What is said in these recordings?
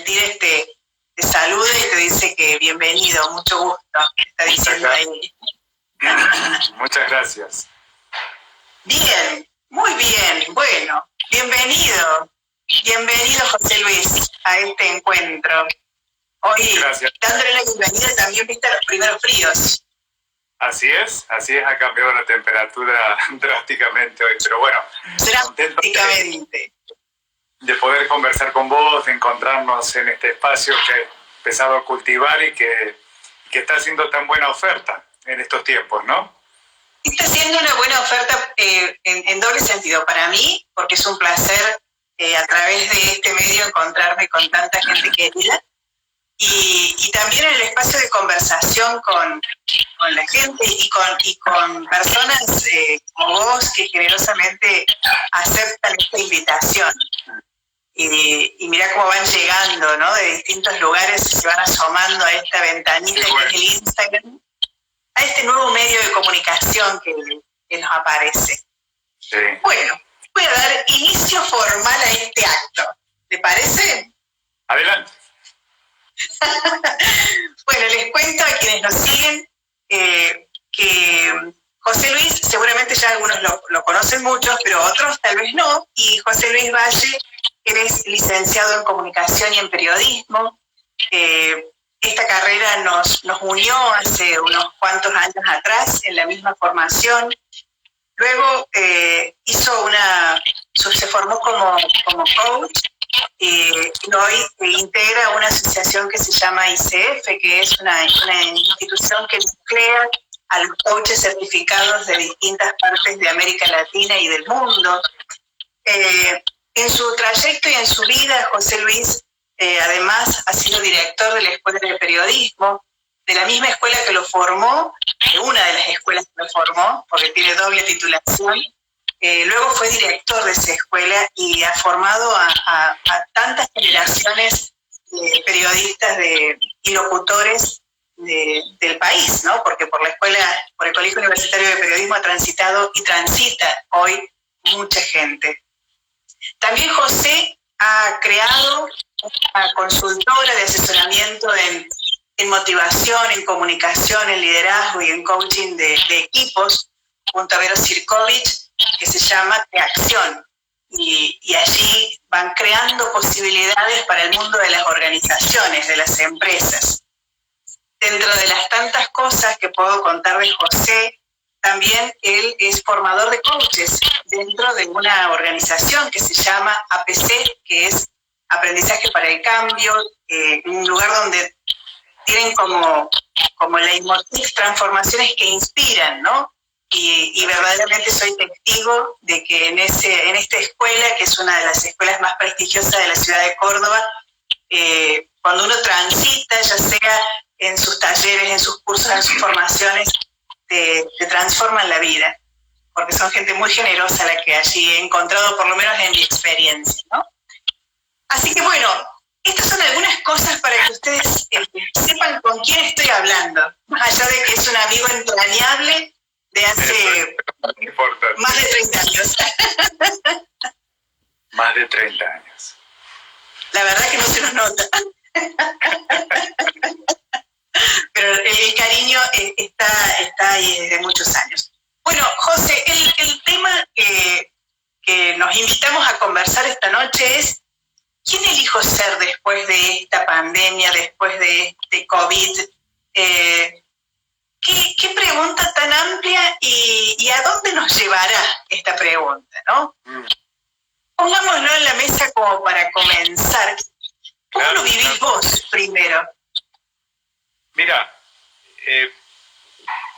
Argentina te saluda y te dice que bienvenido, mucho gusto, está diciendo ahí. Muchas gracias. Bien, muy bien, bueno, bienvenido José Luis a este encuentro. Hoy gracias. Dándole la bienvenida también viste a los primeros fríos. Así es, ha cambiado la temperatura drásticamente hoy, pero bueno, drásticamente. De poder conversar con vos, de encontrarnos en este espacio que he empezado a cultivar y que está haciendo tan buena oferta en estos tiempos, ¿no? Está haciendo una buena oferta en doble sentido. Para mí, porque es un placer a través de este medio encontrarme con tanta gente querida. Y también en el espacio de conversación con la gente y con personas como vos que generosamente aceptan esta invitación. Y mirá cómo van llegando, ¿no? De distintos lugares se van asomando a esta ventanita que es el Instagram, a este nuevo medio de comunicación que nos aparece. Sí. Bueno, voy a dar inicio formal a este acto. ¿Te parece? Adelante. Bueno, les cuento a quienes nos siguen que José Luis, seguramente ya algunos lo conocen muchos, pero otros tal vez no, y José Luis Valle, él es licenciado en comunicación y en periodismo. Esta carrera nos unió hace unos cuantos años atrás en la misma formación. Luego se formó como coach y hoy integra una asociación que se llama ICF, que es una institución que nuclea a los coaches certificados de distintas partes de América Latina y del mundo. En su trayecto y en su vida, José Luis además ha sido director de la Escuela de Periodismo, de la misma escuela que lo formó, de una de las escuelas que lo formó, porque tiene doble titulación. Luego fue director de esa escuela y ha formado a tantas generaciones de periodistas y locutores del país, ¿no? Porque por el Colegio Universitario de Periodismo ha transitado y transita hoy mucha gente. También José ha creado una consultora de asesoramiento en motivación, en comunicación, en liderazgo y en coaching de equipos, junto a Vero Sirkovich, que se llama Creación. Y allí van creando posibilidades para el mundo de las organizaciones, de las empresas. Dentro de las tantas cosas que puedo contar de José, también él es formador de coaches dentro de una organización que se llama APC, que es Aprendizaje para el Cambio, un lugar donde tienen como leitmotiv transformaciones que inspiran, ¿no? Y verdaderamente soy testigo de que en esta escuela, que es una de las escuelas más prestigiosas de la ciudad de Córdoba, cuando uno transita, ya sea en sus talleres, en sus cursos, en sus formaciones, te transforman la vida, porque son gente muy generosa la que allí he encontrado, por lo menos en mi experiencia, ¿no? Así que bueno, estas son algunas cosas para que ustedes sepan con quién estoy hablando, más allá de que es un amigo entrañable de hace más de 30 años. Más de 30 años. La verdad que no se nos nota. Pero el cariño está ahí desde muchos años. Bueno, José, el tema que nos invitamos a conversar esta noche es ¿quién elijo ser después de esta pandemia, después de este COVID? ¿Qué pregunta tan amplia y a dónde nos llevará esta pregunta, ¿no? Pongámoslo en la mesa como para comenzar. ¿Cómo lo vivís vos primero? Mira,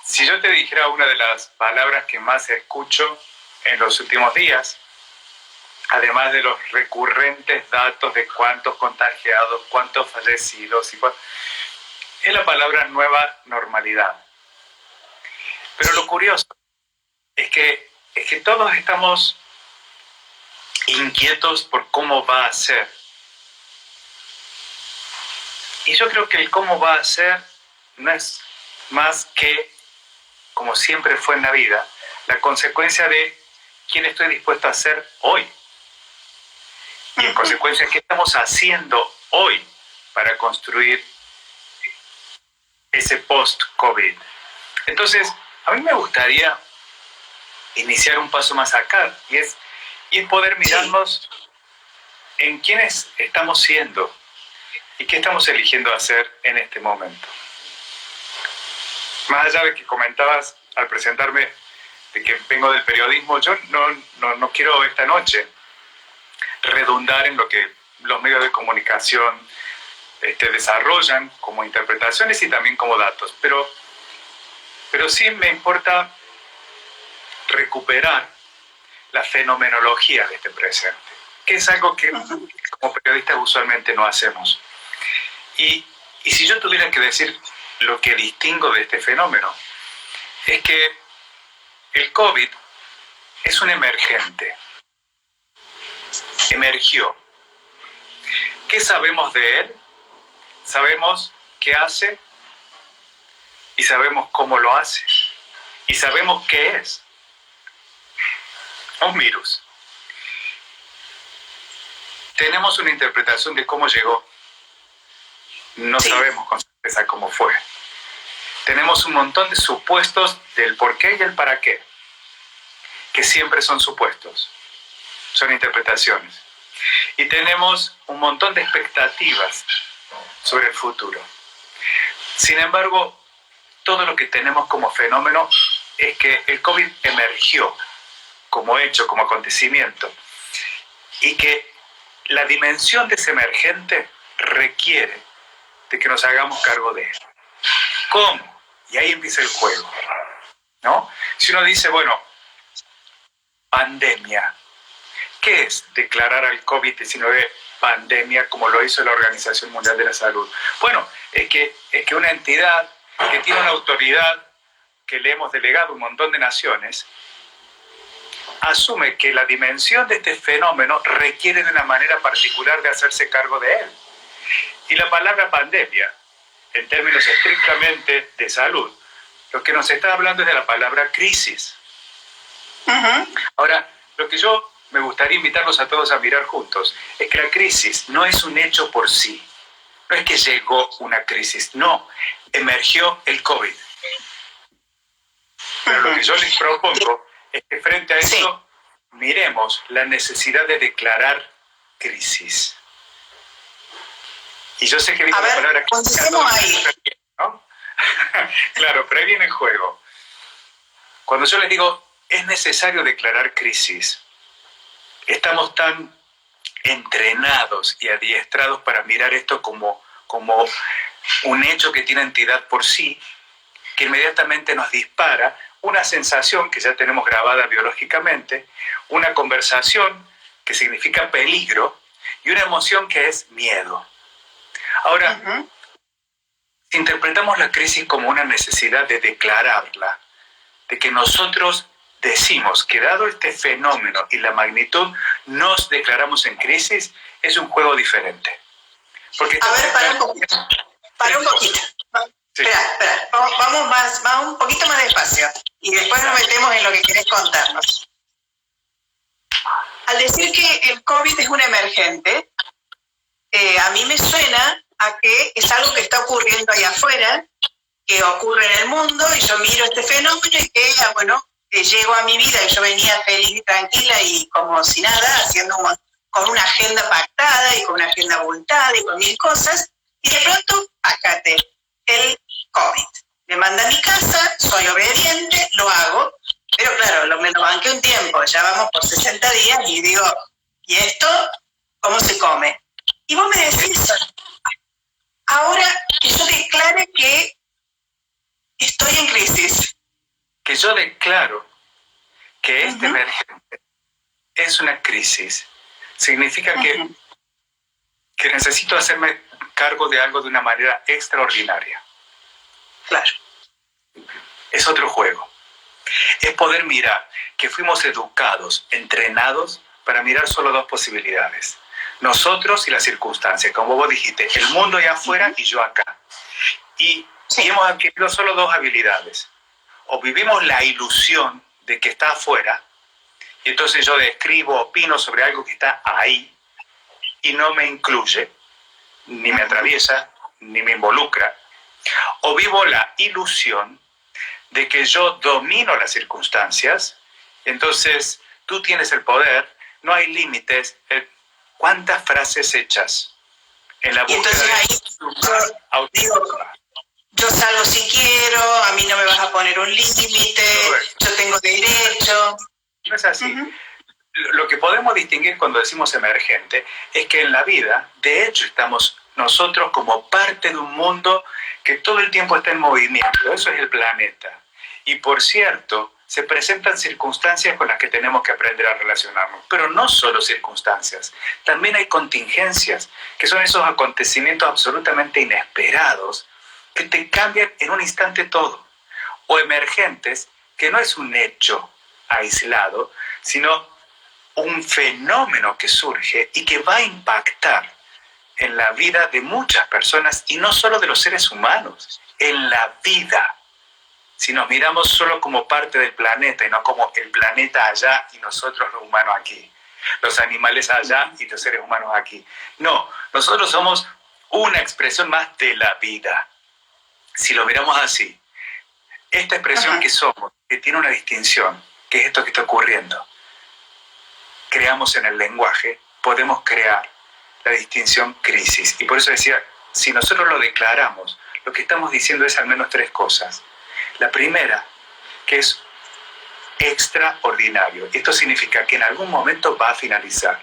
si yo te dijera una de las palabras que más escucho en los últimos días, además de los recurrentes datos de cuántos contagiados, cuántos fallecidos, es la palabra nueva normalidad. Pero lo curioso es que todos estamos inquietos por cómo va a ser. Y yo creo que el cómo va a ser no es más que, como siempre fue en la vida, la consecuencia de quién estoy dispuesto a ser hoy. Y en consecuencia, ¿qué estamos haciendo hoy para construir ese post-COVID. Entonces, a mí me gustaría iniciar un paso más acá, y es poder mirarnos en quiénes estamos siendo y qué estamos eligiendo hacer en este momento. Más allá de que comentabas al presentarme de que vengo del periodismo, yo no quiero esta noche redundar en lo que los medios de comunicación desarrollan como interpretaciones y también como datos, pero sí me importa recuperar la fenomenología de este presente, que es algo que como periodistas usualmente no hacemos. Y si yo tuviera que decir lo que distingo de este fenómeno, es que el COVID es un emergente. Emergió. ¿Qué sabemos de él? Sabemos qué hace y sabemos cómo lo hace y sabemos qué es. Un virus. Tenemos una interpretación de cómo llegó. No sabemos con certeza cómo fue. Tenemos un montón de supuestos del por qué y el para qué, que siempre son supuestos, son interpretaciones. Y tenemos un montón de expectativas sobre el futuro. Sin embargo, todo lo que tenemos como fenómeno es que el COVID emergió como hecho, como acontecimiento, y que la dimensión de ese emergente requiere de que nos hagamos cargo de él. ¿Cómo? Y ahí empieza el juego, ¿no? Si uno dice, bueno, pandemia, ¿qué es declarar al COVID-19 pandemia como lo hizo la Organización Mundial de la Salud? Bueno, es que una entidad que tiene una autoridad que le hemos delegado a un montón de naciones asume que la dimensión de este fenómeno requiere de una manera particular de hacerse cargo de él. Y la palabra pandemia, en términos estrictamente de salud, lo que nos está hablando es de la palabra crisis. Ahora, lo que yo me gustaría invitarlos a todos a mirar juntos es que la crisis no es un hecho por sí. No es que llegó una crisis, no, emergió el COVID. Pero lo que yo les propongo es que frente a eso miremos la necesidad de declarar crisis. Y yo sé que digo la palabra crisis, ¿no? Claro, pero ahí viene el juego. Cuando yo les digo, es necesario declarar crisis, estamos tan entrenados y adiestrados para mirar esto como un hecho que tiene entidad por sí, que inmediatamente nos dispara una sensación que ya tenemos grabada biológicamente, una conversación que significa peligro y una emoción que es miedo. Ahora, si interpretamos la crisis como una necesidad de declararla, de que nosotros decimos que dado este fenómeno y la magnitud nos declaramos en crisis, es un juego diferente. Porque para un poquito. Sí. Espera. Vamos un poquito más despacio y después nos metemos en lo que querés contarnos. Al decir que el COVID es un emergente, a mí me suena a que es algo que está ocurriendo allá afuera, que ocurre en el mundo, y yo miro este fenómeno y que, llego a mi vida y yo venía feliz y tranquila y como si nada, haciendo con una agenda pactada y con una agenda abultada y con mil cosas, y de pronto, acate, el COVID. Me manda a mi casa, soy obediente, lo hago, pero claro, me lo banqué un tiempo, ya vamos por 60 días y digo, ¿y esto cómo se come? Y vos me decís, ahora que yo declare que estoy en crisis. Que yo declaro que este emergente es una crisis, significa que necesito hacerme cargo de algo de una manera extraordinaria. Claro. Es otro juego. Es poder mirar que fuimos educados, entrenados para mirar solo dos posibilidades. Nosotros y las circunstancias, como vos dijiste, el mundo allá afuera y yo acá. Y hemos adquirido solo dos habilidades. O vivimos la ilusión de que está afuera, y entonces yo describo, opino sobre algo que está ahí y no me incluye. ni me atraviesa, ni me involucra. O vivo la ilusión de que yo domino las circunstancias, entonces tú tienes el poder, no hay límites. ¿Cuántas frases hechas en la búsqueda de autoestima? Yo salgo si quiero, a mí no me vas a poner un límite, yo tengo derecho. No es así. Lo que podemos distinguir cuando decimos emergente es que en la vida, de hecho, estamos nosotros como parte de un mundo que todo el tiempo está en movimiento. Eso es el planeta. Y por cierto, se presentan circunstancias con las que tenemos que aprender a relacionarnos. Pero no solo circunstancias, también hay contingencias, que son esos acontecimientos absolutamente inesperados que te cambian en un instante todo. O emergentes, que no es un hecho aislado, sino un fenómeno que surge y que va a impactar en la vida de muchas personas, y no solo de los seres humanos, en la vida. Si nos miramos solo como parte del planeta y no como el planeta allá y nosotros los humanos aquí, los animales allá y los seres humanos aquí. No, nosotros somos una expresión más de la vida. Si lo miramos así, esta expresión que somos, que tiene una distinción, que es esto que está ocurriendo, creamos en el lenguaje, podemos crear la distinción crisis. Y por eso decía, si nosotros lo declaramos, lo que estamos diciendo es al menos tres cosas. La primera, que es extraordinario. Esto significa que en algún momento va a finalizar.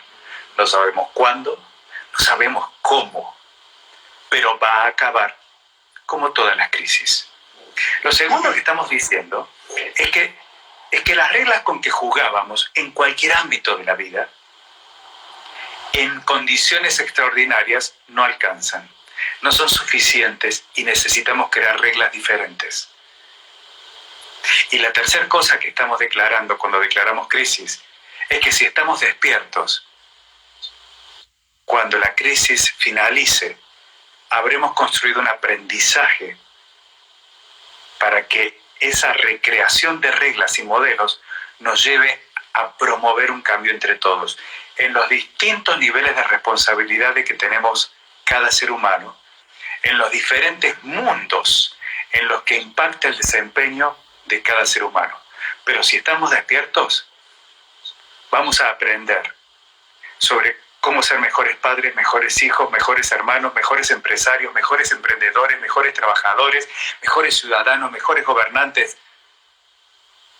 No sabemos cuándo, no sabemos cómo, pero va a acabar como todas las crisis. Lo segundo que estamos diciendo es que las reglas con que jugábamos en cualquier ámbito de la vida, en condiciones extraordinarias, no alcanzan, no son suficientes y necesitamos crear reglas diferentes. Y la tercera cosa que estamos declarando cuando declaramos crisis es que si estamos despiertos, cuando la crisis finalice, habremos construido un aprendizaje para que esa recreación de reglas y modelos nos lleve a promover un cambio entre todos, en los distintos niveles de responsabilidad que tenemos cada ser humano, en los diferentes mundos en los que impacta el desempeño de cada ser humano. Pero si estamos despiertos, vamos a aprender sobre cómo ser mejores padres, mejores hijos, mejores hermanos, mejores empresarios, mejores emprendedores, mejores trabajadores, mejores ciudadanos, mejores gobernantes.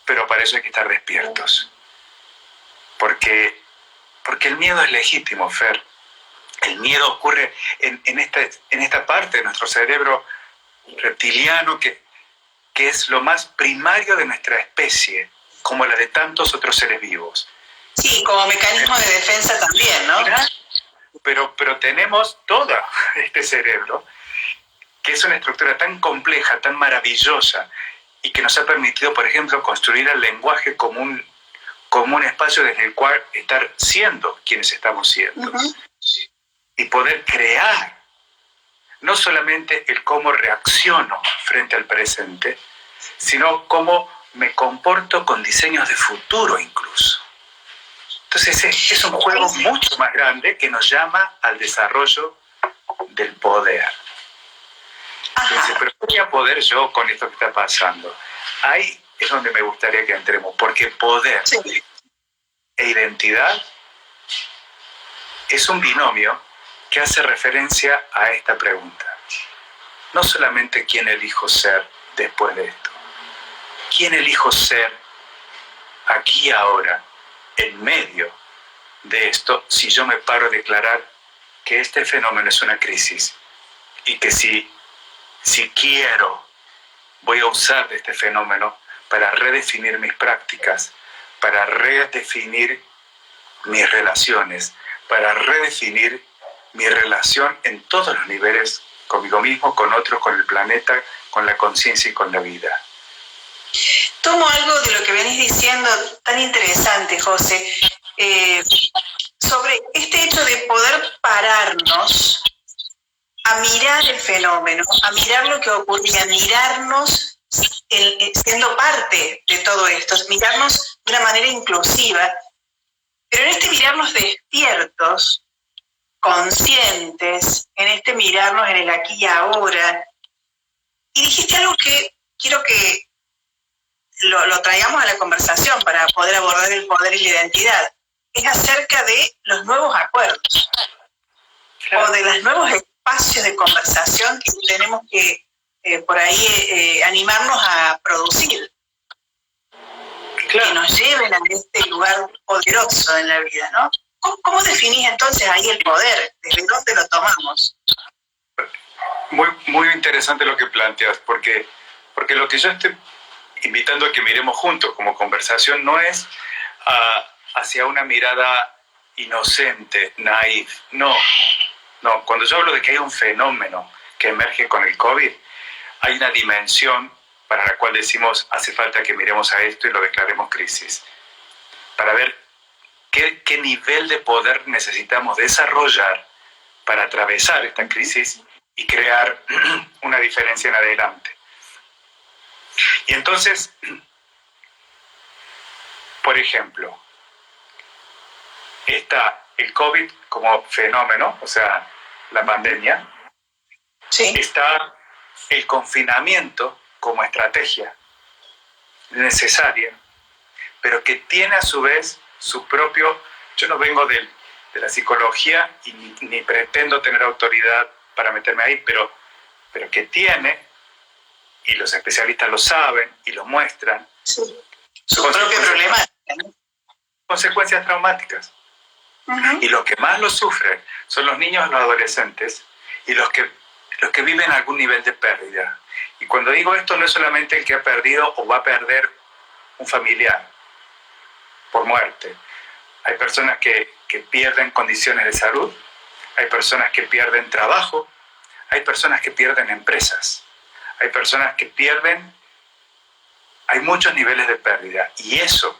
Pero para eso hay que estar despiertos. Porque el miedo es legítimo, Fer. El miedo ocurre en esta parte de nuestro cerebro reptiliano que es lo más primario de nuestra especie, como la de tantos otros seres vivos. Sí, como mecanismo de defensa también, ¿no? Pero tenemos todo este cerebro, que es una estructura tan compleja, tan maravillosa, y que nos ha permitido, por ejemplo, construir el lenguaje como un espacio desde el cual estar siendo quienes estamos siendo. Y poder crear, no solamente el cómo reacciono frente al presente, sino cómo me comporto con diseños de futuro incluso. Entonces es un juego mucho más grande que nos llama al desarrollo del poder. Entonces, pero ¿qué voy a poder yo con esto que está pasando? Ahí es donde me gustaría que entremos, porque poder e identidad es un binomio que hace referencia a esta pregunta. No solamente quién elijo ser después de esto, quién elijo ser aquí y ahora, en medio de esto, si yo me paro a declarar que este fenómeno es una crisis y que si quiero, voy a usar de este fenómeno para redefinir mis prácticas, para redefinir mis relaciones, para redefinir mi relación en todos los niveles, conmigo mismo, con otros, con el planeta, con la conciencia y con la vida. Tomo algo de lo que venís diciendo tan interesante, José, sobre este hecho de poder pararnos a mirar el fenómeno, a mirar lo que ocurría, mirarnos siendo parte de todo esto, mirarnos de una manera inclusiva, pero en este mirarnos despiertos, conscientes en este mirarnos en el aquí y ahora. Y dijiste algo que quiero que lo traigamos a la conversación para poder abordar el poder y la identidad. Es acerca de los nuevos acuerdos, claro, o de los nuevos espacios de conversación que tenemos que por ahí animarnos a producir, claro, que nos lleven a este lugar poderoso en la vida, ¿no? ¿Cómo definís entonces ahí el poder? ¿Desde dónde lo tomamos? Muy, muy interesante lo que planteas, porque lo que yo estoy invitando a que miremos juntos como conversación no es hacia una mirada inocente, naif. No. Cuando yo hablo de que hay un fenómeno que emerge con el COVID, hay una dimensión para la cual decimos hace falta que miremos a esto y lo declaremos crisis, para ver qué nivel de poder necesitamos desarrollar para atravesar esta crisis y crear una diferencia en adelante. Y entonces, por ejemplo, está el COVID como fenómeno, o sea, la pandemia. Sí. Está el confinamiento como estrategia necesaria, pero que tiene a su vez su propio... Yo no vengo de la psicología y ni pretendo tener autoridad para meterme ahí, pero que tiene, y los especialistas lo saben y lo muestran, sí, su propia problemática, ¿no? Consecuencias traumáticas. Uh-huh. Y los que más lo sufren son los niños y los adolescentes y los que viven algún nivel de pérdida. Y cuando digo esto, no es solamente el que ha perdido o va a perder un familiar por muerte. Hay personas que pierden condiciones de salud, hay personas que pierden trabajo, hay personas que pierden empresas, hay personas que pierden... Hay muchos niveles de pérdida y eso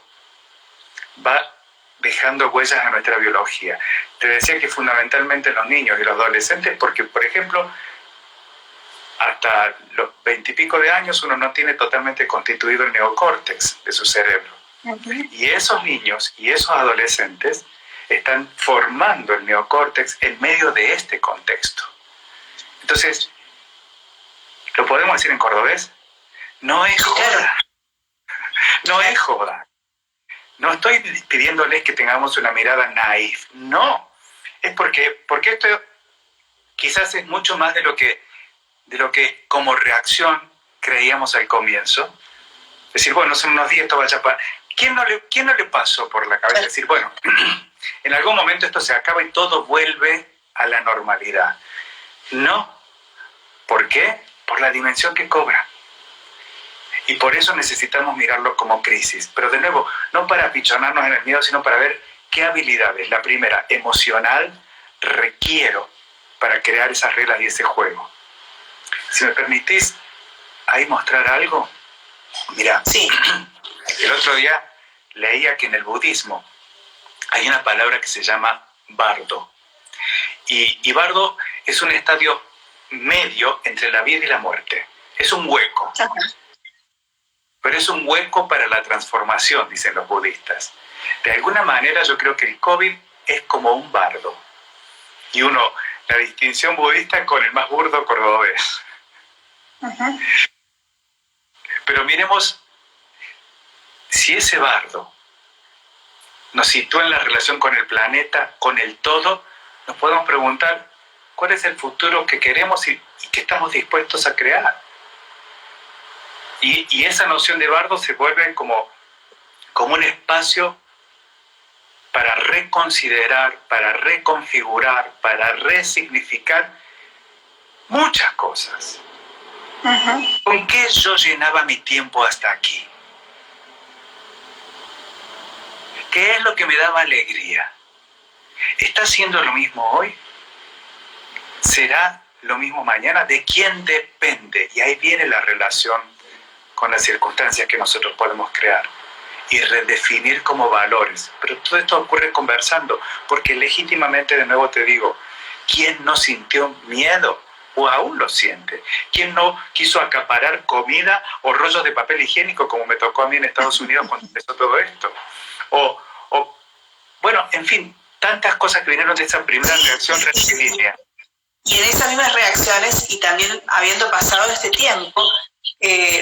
va dejando huellas en nuestra biología. Te decía que fundamentalmente los niños y los adolescentes, porque, por ejemplo, hasta los 20 y pico de años uno no tiene totalmente constituido el neocórtex de su cerebro. Okay. Y esos niños y esos adolescentes están formando el neocórtex en medio de este contexto. Entonces, ¿lo podemos decir en cordobés? No es joda. No es joda. No estoy pidiéndoles que tengamos una mirada naif. No. Es porque esto quizás es mucho más de lo que como reacción creíamos al comienzo. Decir, bueno, son unos días, esto vaya a pasar. ¿Quién no le pasó por la cabeza decir, bueno, en algún momento esto se acaba y todo vuelve a la normalidad? No. ¿Por qué? Por la dimensión que cobra. Y por eso necesitamos mirarlo como crisis. Pero de nuevo, no para apichonarnos en el miedo, sino para ver qué habilidades, la primera, emocional, requiero para crear esas reglas y ese juego. Si me permitís ahí mostrar algo. Mira, sí. El otro día leía que en el budismo hay una palabra que se llama bardo. Y bardo es un estadio medio entre la vida y la muerte. Es un hueco. Pero es un hueco para la transformación, dicen los budistas. De alguna manera yo creo que el COVID es como un bardo. Y la distinción budista con el más burdo cordobés. Uh-huh. Pero miremos, si ese bardo nos sitúa en la relación con el planeta, con el todo, nos podemos preguntar cuál es el futuro que queremos y que estamos dispuestos a crear. Y esa noción de bardo se vuelve como un espacio para reconsiderar, para reconfigurar, para resignificar muchas cosas. Uh-huh. ¿Con qué yo llenaba mi tiempo hasta aquí? ¿Qué es lo que me daba alegría? ¿Está haciendo lo mismo hoy? ¿Será lo mismo mañana? ¿De quién depende? Y ahí viene la relación con las circunstancias que nosotros podemos crear y redefinir como valores. Pero todo esto ocurre conversando, porque legítimamente, de nuevo te digo, ¿quién no sintió miedo o aún lo siente? ¿Quién no quiso acaparar comida o rollos de papel higiénico como me tocó a mí en Estados Unidos cuando empezó todo esto? Bueno, en fin, tantas cosas que vinieron de esa primera reacción rectilínea. Y en esas mismas reacciones, y también habiendo pasado este tiempo,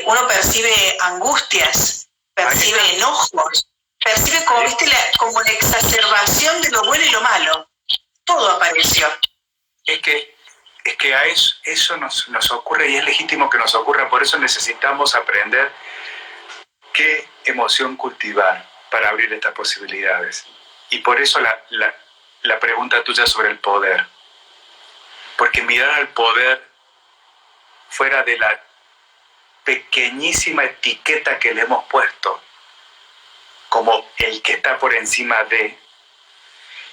uno percibe angustias, percibe enojos, percibe como, ¿viste? Como la exacerbación de lo bueno y lo malo. Todo apareció. Es que a eso nos ocurre, y es legítimo que nos ocurra. Por eso necesitamos aprender qué emoción cultivar para abrir estas posibilidades. Y por eso la pregunta tuya sobre el poder. Porque mirar al poder fuera de la pequeñísima etiqueta que le hemos puesto como el que está por encima de,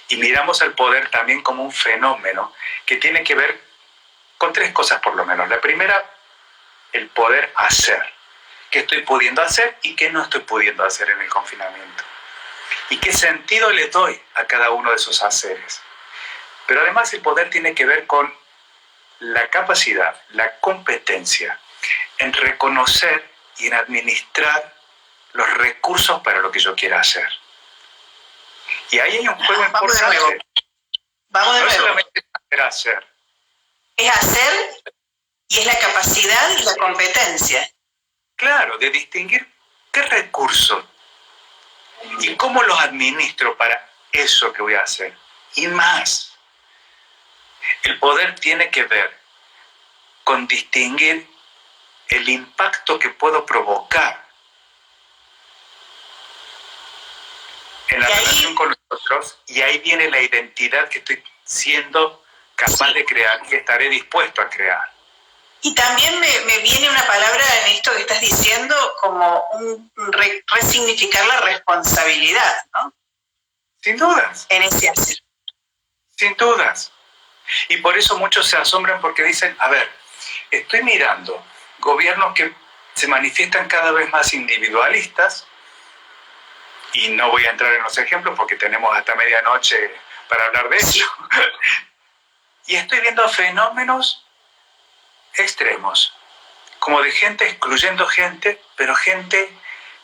y miramos al poder también como un fenómeno que tiene que ver con tres cosas por lo menos. La primera, el poder hacer. ¿Qué estoy pudiendo hacer y qué no estoy pudiendo hacer en el confinamiento? ¿Y qué sentido le doy a cada uno de esos haceres? Pero además el poder tiene que ver con la capacidad, la competencia en reconocer y en administrar los recursos para lo que yo quiera hacer. Y ahí hay un juego importante. Vamos de nuevo. No solamente es hacer. Es hacer y es la capacidad y la competencia. Claro, de distinguir qué recursos y cómo los administro para eso que voy a hacer. Y más, el poder tiene que ver con distinguir el impacto que puedo provocar en la relación con los otros, y ahí viene la identidad que estoy siendo capaz de crear, que estaré dispuesto a crear. Y también me viene una palabra en esto que estás diciendo como resignificar la responsabilidad, ¿no? Sin dudas. En ese hacer. Sin dudas. Y por eso muchos se asombran porque dicen, a ver, estoy mirando gobiernos que se manifiestan cada vez más individualistas, y no voy a entrar en los ejemplos porque tenemos hasta medianoche para hablar de eso. Y estoy viendo fenómenos extremos, como de gente excluyendo gente, pero gente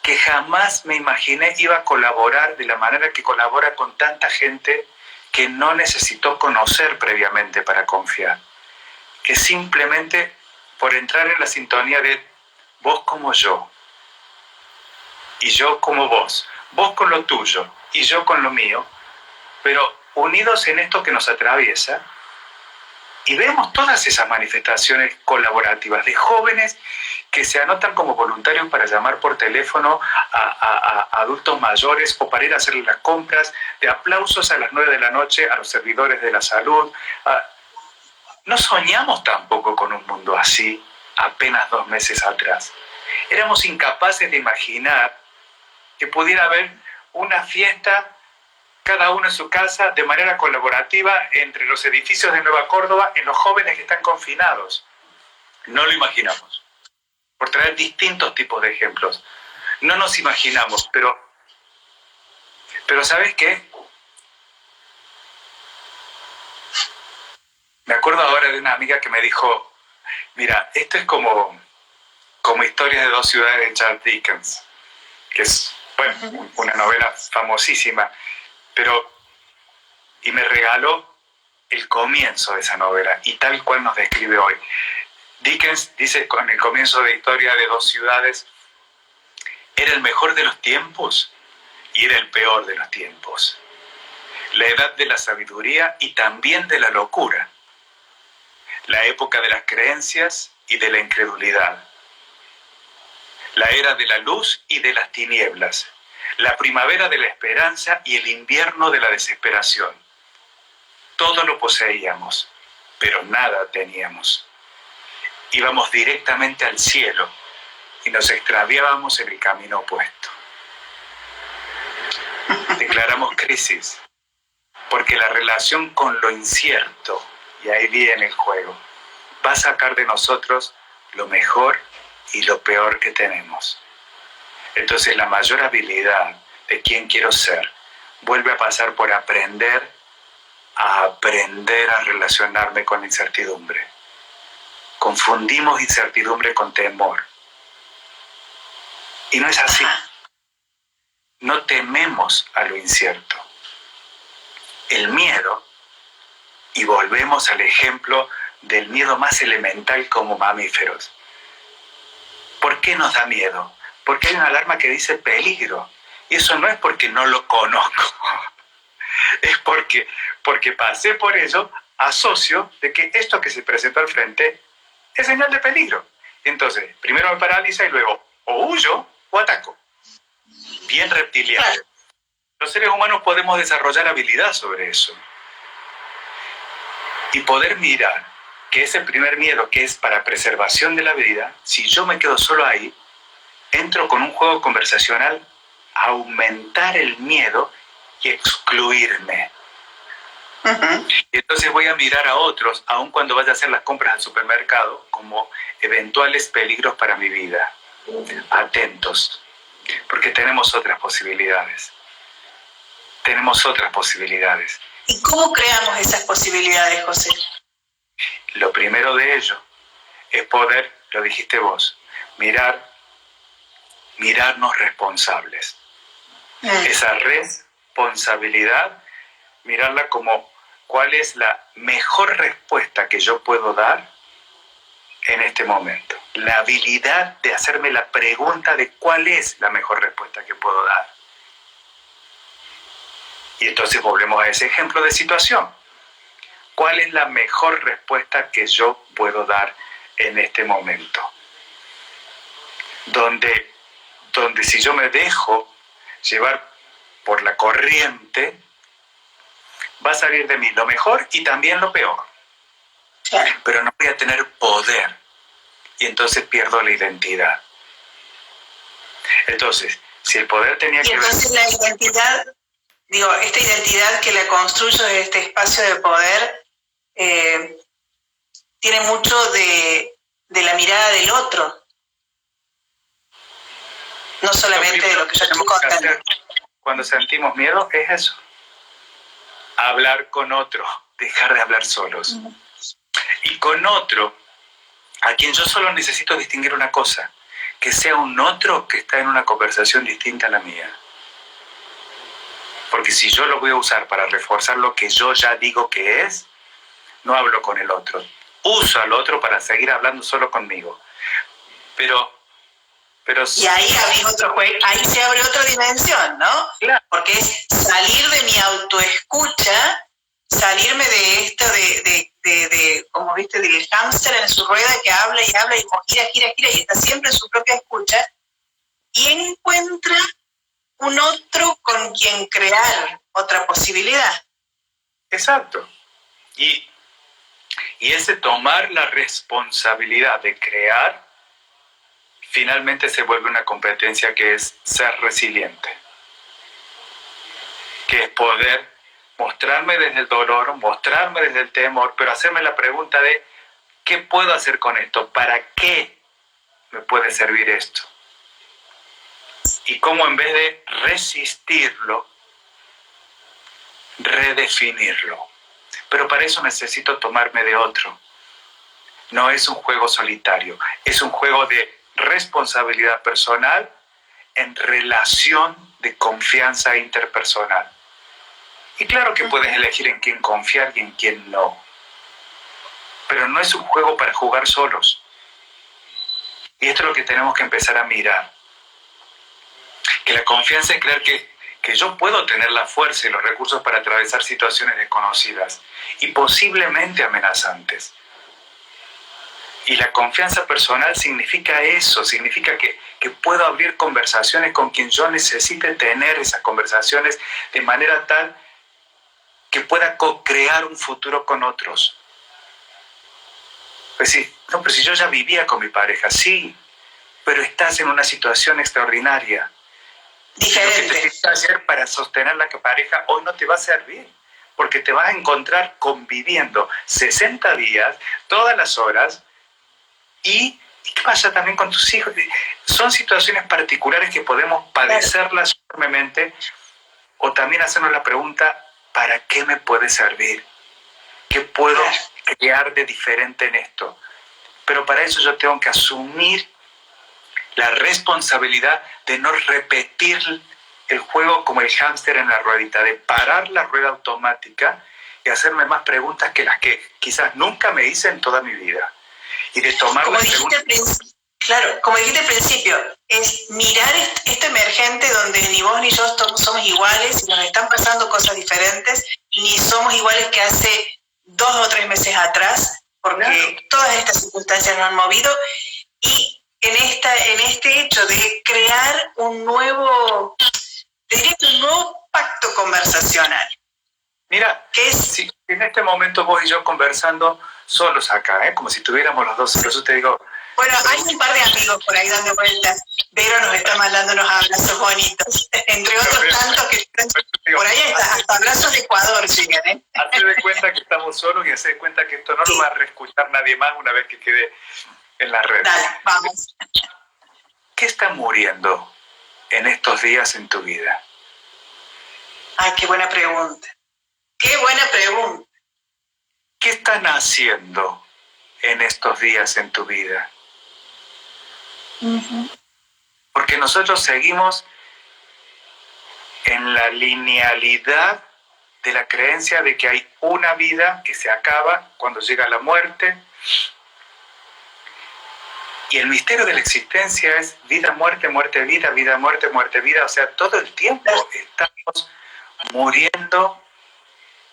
que jamás me imaginé iba a colaborar de la manera que colabora con tanta gente que no necesitó conocer previamente para confiar, que simplemente por entrar en la sintonía de vos como yo, y yo como vos con lo tuyo y yo con lo mío, pero unidos en esto que nos atraviesa. Y vemos todas esas manifestaciones colaborativas de jóvenes que se anotan como voluntarios para llamar por teléfono a adultos mayores o para ir a hacer las compras, de aplausos a las 9 de la noche a los servidores de la salud. No soñamos tampoco con un mundo así apenas 2 meses atrás. Éramos incapaces de imaginar que pudiera haber una fiesta cada uno en su casa, de manera colaborativa, entre los edificios de Nueva Córdoba, en los jóvenes que están confinados. No lo imaginamos. Por traer distintos tipos de ejemplos. No nos imaginamos, pero ¿sabes qué? Me acuerdo ahora de una amiga que me dijo, mira, esto es como Historias de dos ciudades de Charles Dickens, que es, bueno, una novela famosísima. Y me regaló el comienzo de esa novela, y tal cual nos describe hoy. Dickens dice con el comienzo de Historia de dos ciudades, era el mejor de los tiempos y era el peor de los tiempos. La edad de la sabiduría y también de la locura. La época de las creencias y de la incredulidad. La era de la luz y de las tinieblas. La primavera de la esperanza y el invierno de la desesperación. Todo lo poseíamos, pero nada teníamos. Íbamos directamente al cielo y nos extraviábamos en el camino opuesto. Declaramos crisis, porque la relación con lo incierto, y ahí viene el juego, va a sacar de nosotros lo mejor y lo peor que tenemos. Entonces la mayor habilidad de quién quiero ser vuelve a pasar por aprender a relacionarme con la incertidumbre. Confundimos incertidumbre con temor. Y no es así. No tememos a lo incierto. el miedo, y volvemos al ejemplo del miedo más elemental como mamíferos. ¿Por qué nos da miedo? Porque hay una alarma que dice peligro. Y eso no es porque no lo conozco. Es porque pasé por ello, asocio de que esto que se presentó al frente es señal de peligro. Entonces, primero me paraliza y luego o huyo o ataco. Bien reptiliano. Los seres humanos podemos desarrollar habilidad sobre eso. Y poder mirar que ese primer miedo que es para preservación de la vida, si yo me quedo solo ahí, entro con un juego conversacional a aumentar el miedo y excluirme. Uh-huh. Y entonces voy a mirar a otros, aun cuando vaya a hacer las compras al supermercado, como eventuales peligros para mi vida. Atentos, porque tenemos otras posibilidades. Tenemos otras posibilidades. ¿Y cómo creamos esas posibilidades, José? Lo primero de ello es poder, lo dijiste vos, mirarnos responsables. Esa responsabilidad, mirarla como cuál es la mejor respuesta que yo puedo dar en este momento. La habilidad de hacerme la pregunta de cuál es la mejor respuesta que puedo dar. Y entonces volvemos a ese ejemplo de situación. ¿Cuál es la mejor respuesta que yo puedo dar en este momento? Donde si yo me dejo llevar por la corriente, va a salir de mí lo mejor y también lo peor. Pero no voy a tener poder y entonces pierdo la identidad. Entonces, si el poder tenía que ver... entonces la identidad, esta identidad que la construyo en este espacio de poder, tiene mucho de la mirada del otro. No solamente de lo que yo estoy contando. Cuando sentimos miedo es eso. Hablar con otro, dejar de hablar solos. Uh-huh. Y con otro, a quien yo solo necesito distinguir una cosa, que sea un otro que está en una conversación distinta a la mía. Porque si yo lo voy a usar para reforzar lo que yo ya digo que es, no hablo con el otro. Uso al otro para seguir hablando solo conmigo. Pero y ahí ahí se abre otra dimensión, ¿no? Claro. Porque es salir de mi autoescucha, salirme de esto de como viste, del hámster en su rueda que habla y habla y gira y está siempre en su propia escucha, y encuentra un otro con quien crear otra posibilidad. Exacto. Y ese tomar la responsabilidad de crear, finalmente se vuelve una competencia que es ser resiliente. Que es poder mostrarme desde el dolor, mostrarme desde el temor, pero hacerme la pregunta de ¿qué puedo hacer con esto? ¿Para qué me puede servir esto? Y cómo en vez de resistirlo, redefinirlo. Pero para eso necesito tomarme de otro. No es un juego solitario, es un juego de responsabilidad personal en relación de confianza interpersonal. Y claro que puedes elegir en quién confiar y en quién no. Pero no es un juego para jugar solos. Y esto es lo que tenemos que empezar a mirar. Que la confianza es creer que yo puedo tener la fuerza y los recursos para atravesar situaciones desconocidas y posiblemente amenazantes. Y la confianza personal significa eso, significa que puedo abrir conversaciones con quien yo necesite tener esas conversaciones de manera tal que pueda co-crear un futuro con otros. Pues sí, no, pero si yo ya vivía con mi pareja, sí, pero estás en una situación extraordinaria. Diferente. Lo que te hiciste ayer para sostener la pareja hoy no te va a servir, porque te vas a encontrar conviviendo 60 días, todas las horas, y ¿qué pasa también con tus hijos? Son situaciones particulares que podemos padecerlas enormemente, o también hacernos la pregunta, ¿para qué me puede servir? ¿Qué puedo crear de diferente en esto? Pero para eso yo tengo que asumir la responsabilidad de no repetir el juego como el hámster en la ruedita, de parar la rueda automática y hacerme más preguntas que las que quizás nunca me hice en toda mi vida. Y de tomar como las dijiste, preguntas. claro, como dijiste al principio, es mirar esto emergente donde ni vos ni yo somos iguales, nos están pasando cosas diferentes, ni somos iguales que hace 2 o 3 meses atrás, porque claro, todas estas circunstancias nos han movido, y en este hecho de crear un nuevo pacto conversacional. Mira, si en este momento vos y yo conversando solos acá, como si estuviéramos los dos, por eso te digo... Bueno, hay un par de amigos por ahí dando vueltas. Vero nos está mandando unos abrazos bonitos, entre otros tantos que por ahí hasta abrazos de Ecuador siguen, ¿eh? Hacé de cuenta que estamos solos y hacé de cuenta que esto no lo va a reescuchar nadie más una vez que quede en la red. Dale, vamos. ¿Qué está muriendo en estos días en tu vida? Ay, qué buena pregunta. Qué buena pregunta. ¿Qué están haciendo en estos días en tu vida? Uh-huh. Porque nosotros seguimos en la linealidad de la creencia de que hay una vida que se acaba cuando llega la muerte. Y el misterio de la existencia es vida, muerte, muerte, vida, vida, muerte, muerte, vida. O sea, todo el tiempo estamos muriendo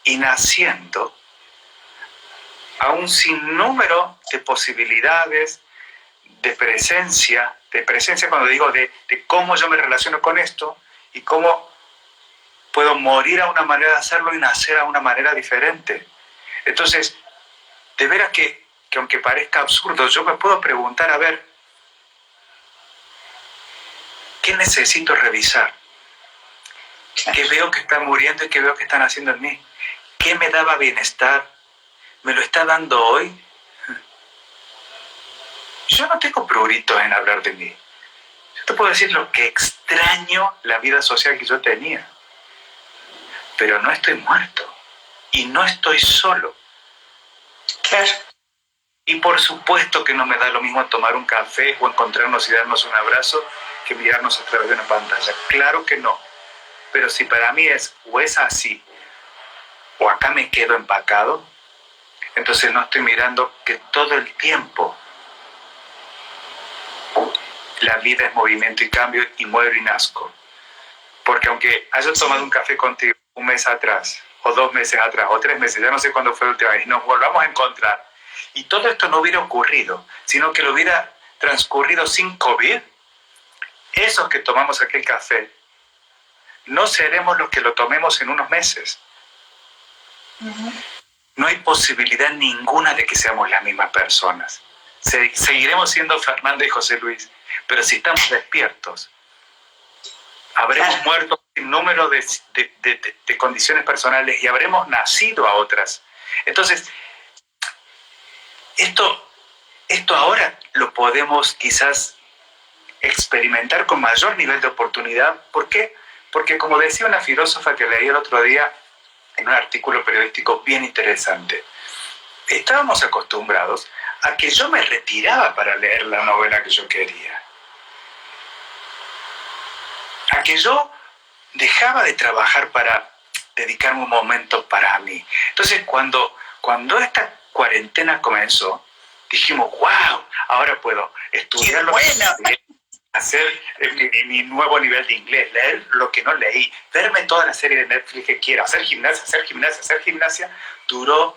y naciendo a un sinnúmero de posibilidades de presencia cuando digo de cómo yo me relaciono con esto y cómo puedo morir a una manera de hacerlo y nacer a una manera diferente. Entonces, de veras que aunque parezca absurdo, yo me puedo preguntar, a ver, ¿qué necesito revisar? ¿Qué veo que está muriendo y qué veo que están haciendo en mí? ¿Qué me daba bienestar? ¿Me lo está dando hoy? Yo no tengo pruritos en hablar de mí. Yo te puedo decir lo que extraño la vida social que yo tenía. Pero no estoy muerto. Y no estoy solo. Claro. Y por supuesto que no me da lo mismo tomar un café o encontrarnos y darnos un abrazo que mirarnos a través de una pantalla. Claro que no. Pero si para mí es o es así, o acá me quedo empacado, entonces no estoy mirando que todo el tiempo la vida es movimiento y cambio y muero y nazco. Porque aunque haya tomado un café contigo un mes atrás, o 2 meses atrás, o 3 meses, ya no sé cuándo fue la última vez, y nos volvamos a encontrar, y todo esto no hubiera ocurrido, sino que lo hubiera transcurrido sin COVID, esos que tomamos aquel café, no seremos los que lo tomemos en unos meses. Uh-huh. No hay posibilidad ninguna de que seamos las mismas personas. Seguiremos siendo Fernanda y José Luis, pero si estamos despiertos, habremos muerto sin número de condiciones personales y habremos nacido a otras. Entonces, esto ahora lo podemos quizás experimentar con mayor nivel de oportunidad. ¿Por qué? Porque como decía una filósofa que leí el otro día en un artículo periodístico bien interesante, estábamos acostumbrados a que yo me retiraba para leer la novela que yo quería. A que yo dejaba de trabajar para dedicarme un momento para mí. Entonces, cuando esta cuarentena comenzó, dijimos, wow, ahora puedo estudiar lo que hacer mi nuevo nivel de inglés, leer lo que no leí, verme toda la serie de Netflix que quiero, hacer gimnasia. Duró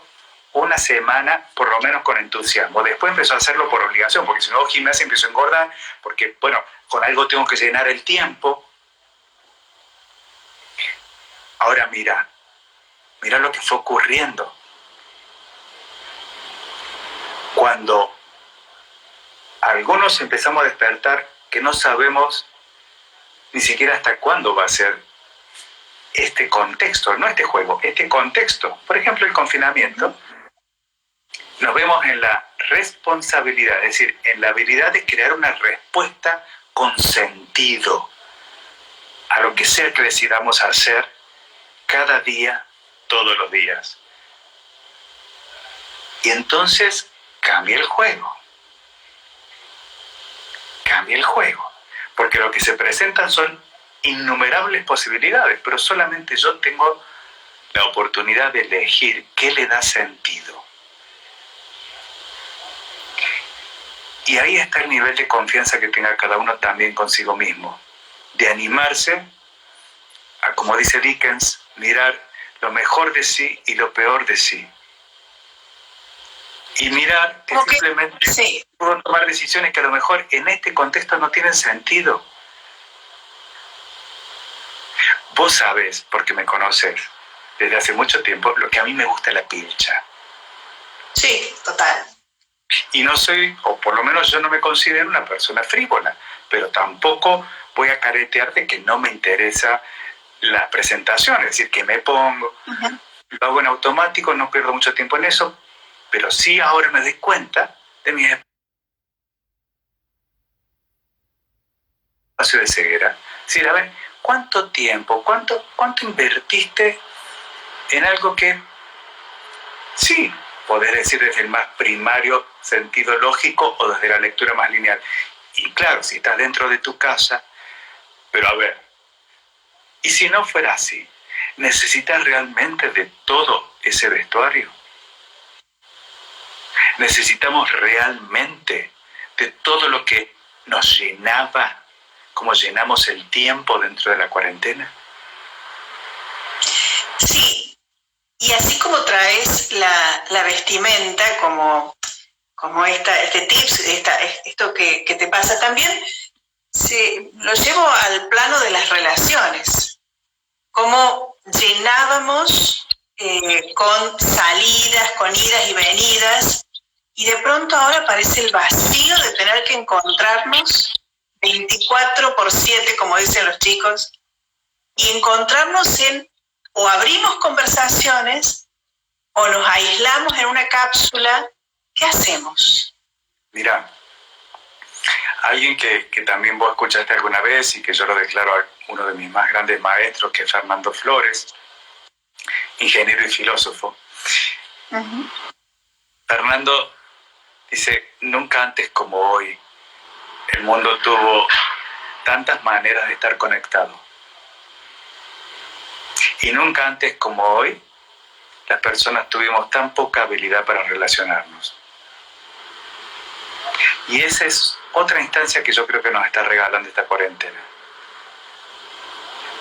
una semana, por lo menos con entusiasmo. Después empezó a hacerlo por obligación, porque si no gimnasia empezó a engordar, porque, bueno, con algo tengo que llenar el tiempo. Ahora mira lo que fue ocurriendo. Cuando algunos empezamos a despertar que no sabemos ni siquiera hasta cuándo va a ser este contexto, no este juego, este contexto. Por ejemplo, el confinamiento. Nos vemos en la responsabilidad, es decir, en la habilidad de crear una respuesta con sentido a lo que sea que decidamos hacer cada día, todos los días. Y entonces cambia el juego. Cambia el juego. Porque lo que se presentan son innumerables posibilidades, pero solamente yo tengo la oportunidad de elegir qué le da sentido. Y ahí está el nivel de confianza que tenga cada uno también consigo mismo, de animarse a, como dice Dickens, mirar lo mejor de sí y lo peor de sí. Y mirar que simplemente puedo tomar decisiones que a lo mejor en este contexto no tienen sentido. Vos sabés, porque me conocés desde hace mucho tiempo, lo que a mí me gusta la pilcha. Sí, total. Y no soy, o por lo menos yo no me considero una persona frívola, pero tampoco voy a caretear de que no me interesa la presentación, es decir, que me pongo, lo hago en automático, no pierdo mucho tiempo en eso, pero sí ahora me doy cuenta de mi espacio de ceguera. Es decir, a ver, ¿cuánto tiempo, cuánto invertiste en algo que sí, podés decir desde el más primario sentido lógico o desde la lectura más lineal? Y claro, si estás dentro de tu casa, pero a ver, ¿y si no fuera así? ¿Necesitas realmente de todo ese vestuario? ¿Necesitamos realmente de todo lo que nos llenaba, como llenamos el tiempo dentro de la cuarentena? Sí, y así como traes la vestimenta como este tips, esto que te pasa también, lo llevo al plano de las relaciones. Cómo llenábamos con salidas, con idas y venidas, y de pronto ahora parece el vacío de tener que encontrarnos 24/7, como dicen los chicos, y encontrarnos o abrimos conversaciones o nos aislamos en una cápsula. ¿Qué hacemos? Mira, alguien que también vos escuchaste alguna vez y que yo lo declaro a uno de mis más grandes maestros, que es Fernando Flores, ingeniero y filósofo. Fernando dice, nunca antes como hoy el mundo tuvo tantas maneras de estar conectado. Y nunca antes como hoy las personas tuvimos tan poca habilidad para relacionarnos. Y esa es otra instancia que yo creo que nos está regalando esta cuarentena.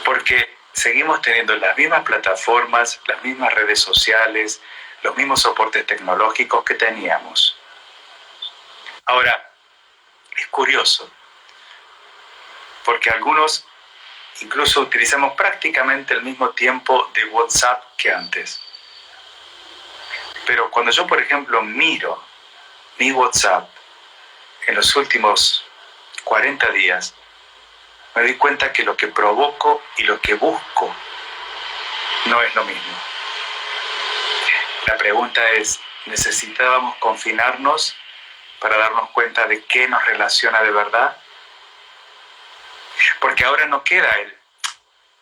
Porque seguimos teniendo las mismas plataformas, las mismas redes sociales, los mismos soportes tecnológicos que teníamos. Ahora, es curioso, porque algunos incluso utilizamos prácticamente el mismo tiempo de WhatsApp que antes. Pero cuando yo, por ejemplo, miro mi WhatsApp en los últimos 40 días, me doy cuenta que lo que provoco y lo que busco no es lo mismo. La pregunta es, ¿necesitábamos confinarnos para darnos cuenta de qué nos relaciona de verdad? Porque ahora no queda el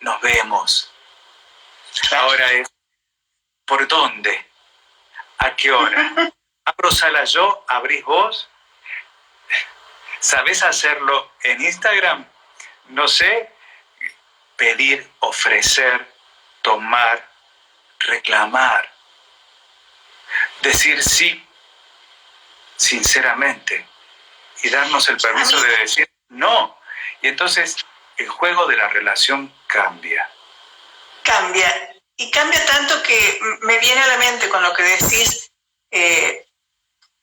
nos vemos. Ahora es ¿por dónde? ¿A qué hora? ¿Abro sala yo? ¿Abrís vos? ¿Sabés hacerlo en Instagram? No sé, pedir, ofrecer, tomar, reclamar, decir sí, sinceramente, y darnos el permiso de decir no. Y entonces el juego de la relación cambia. Cambia. Y cambia tanto que me viene a la mente con lo que decís,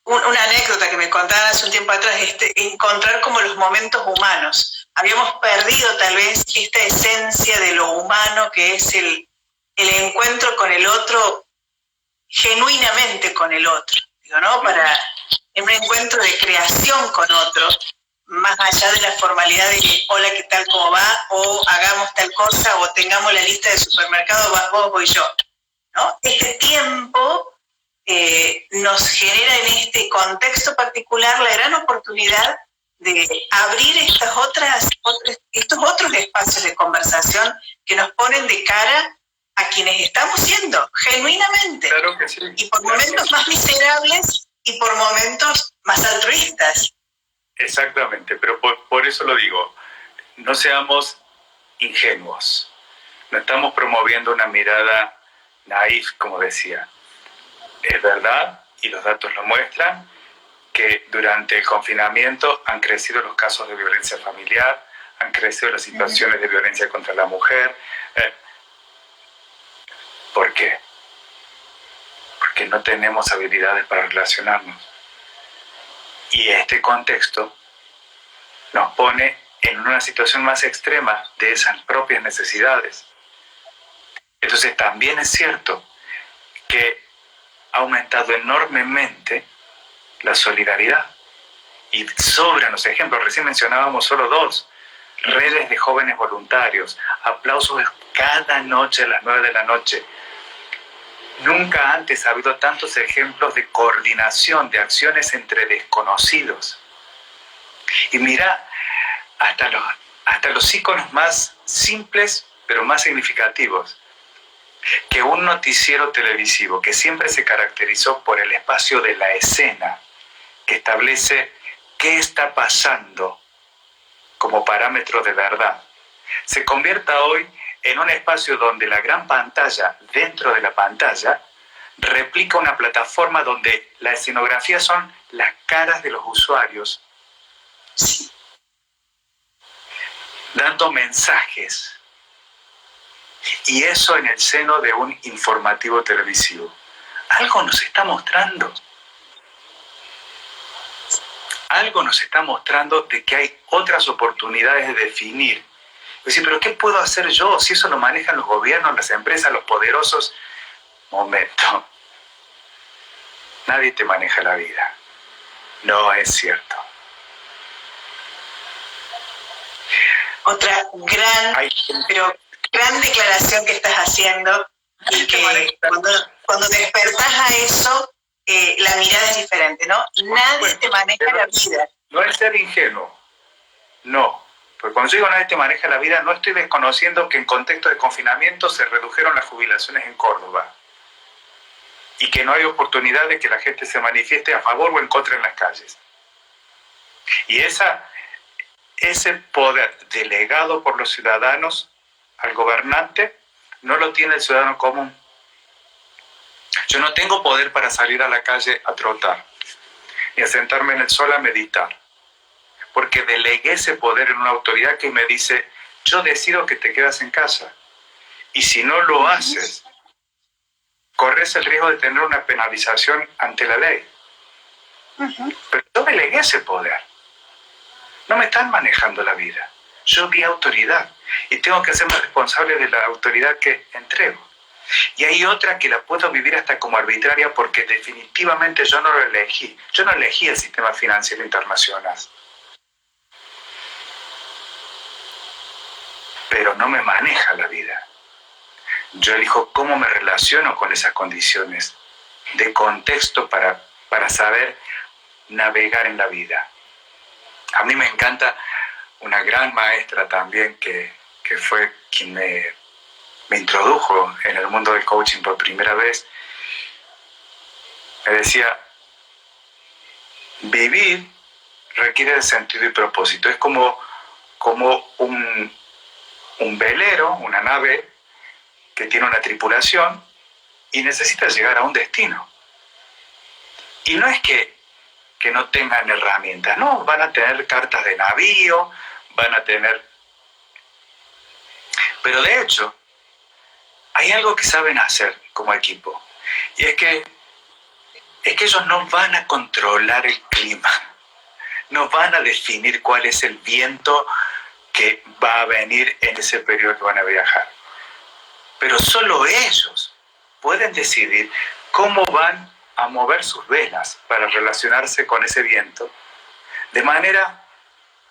una anécdota que me contaban hace un tiempo atrás, encontrar como los momentos humanos. Habíamos perdido tal vez esta esencia de lo humano que es el encuentro con el otro, genuinamente con el otro, digo, ¿no? En un encuentro de creación con otro, más allá de la formalidad de hola, ¿qué tal, cómo va? O hagamos tal cosa, o tengamos la lista de supermercado, vas vos, voy yo, ¿no? Este tiempo nos genera en este contexto particular la gran oportunidad de abrir estos otros espacios de conversación que nos ponen de cara a quienes estamos siendo, genuinamente. Claro que sí. Y por momentos más miserables y por momentos más altruistas. Exactamente, pero por eso lo digo, no seamos ingenuos. No estamos promoviendo una mirada naif, como decía. Es verdad, y los datos lo muestran, que durante el confinamiento han crecido los casos de violencia familiar, han crecido las situaciones de violencia contra la mujer. ¿Por qué? Porque no tenemos habilidades para relacionarnos. Y este contexto nos pone en una situación más extrema de esas propias necesidades. Entonces también es cierto que ha aumentado enormemente la solidaridad. Y sobran los ejemplos, recién mencionábamos solo 2. Redes de jóvenes voluntarios, aplausos cada noche a las 9 de la noche. Nunca antes ha habido tantos ejemplos de coordinación, de acciones entre desconocidos. Y mira, hasta los íconos más simples, pero más significativos. Que un noticiero televisivo que siempre se caracterizó por el espacio de la escena, que establece qué está pasando como parámetro de verdad, se convierta hoy en un espacio donde la gran pantalla, dentro de la pantalla, replica una plataforma donde la escenografía son las caras de los usuarios, dando mensajes. Y eso en el seno de un informativo televisivo. Algo nos está mostrando. Algo nos está mostrando de que hay otras oportunidades de definir. Es decir, ¿pero qué puedo hacer yo si eso lo manejan los gobiernos, las empresas, los poderosos? Momento. Nadie te maneja la vida. No es cierto. Otra gran declaración que estás haciendo, y que cuando te despertás a eso, la mirada es diferente, ¿no? Nadie te maneja la vida. No es ser ingenuo, no. Porque cuando yo digo nadie te maneja la vida, no estoy desconociendo que en contexto de confinamiento se redujeron las jubilaciones en Córdoba y que no hay oportunidad de que la gente se manifieste a favor o en contra en las calles. Y ese poder delegado por los ciudadanos al gobernante no lo tiene el ciudadano común. Yo no tengo poder para salir a la calle a trotar, ni a sentarme en el sol a meditar, porque delegué ese poder en una autoridad que me dice, yo decido que te quedas en casa, y si no lo haces, corres el riesgo de tener una penalización ante la ley. Pero yo delegué ese poder. No me están manejando la vida. Yo vi autoridad y tengo que hacerme responsable de la autoridad que entrego. Y hay otra que la puedo vivir hasta como arbitraria porque definitivamente yo no lo elegí. Yo no elegí el sistema financiero internacional. Pero no me maneja la vida. Yo elijo cómo me relaciono con esas condiciones de contexto para saber navegar en la vida. A mí me encanta una gran maestra también que fue quien me introdujo en el mundo del coaching por primera vez. Me decía, vivir requiere de sentido y propósito. Es como un velero, una nave que tiene una tripulación y necesita llegar a un destino. Y no es que no tengan herramientas, no, van a tener cartas de navío, van a tener... Pero de hecho, hay algo que saben hacer como equipo, y es que ellos no van a controlar el clima, no van a definir cuál es el viento que va a venir en ese periodo que van a viajar. Pero solo ellos pueden decidir cómo van a mover sus velas para relacionarse con ese viento, de manera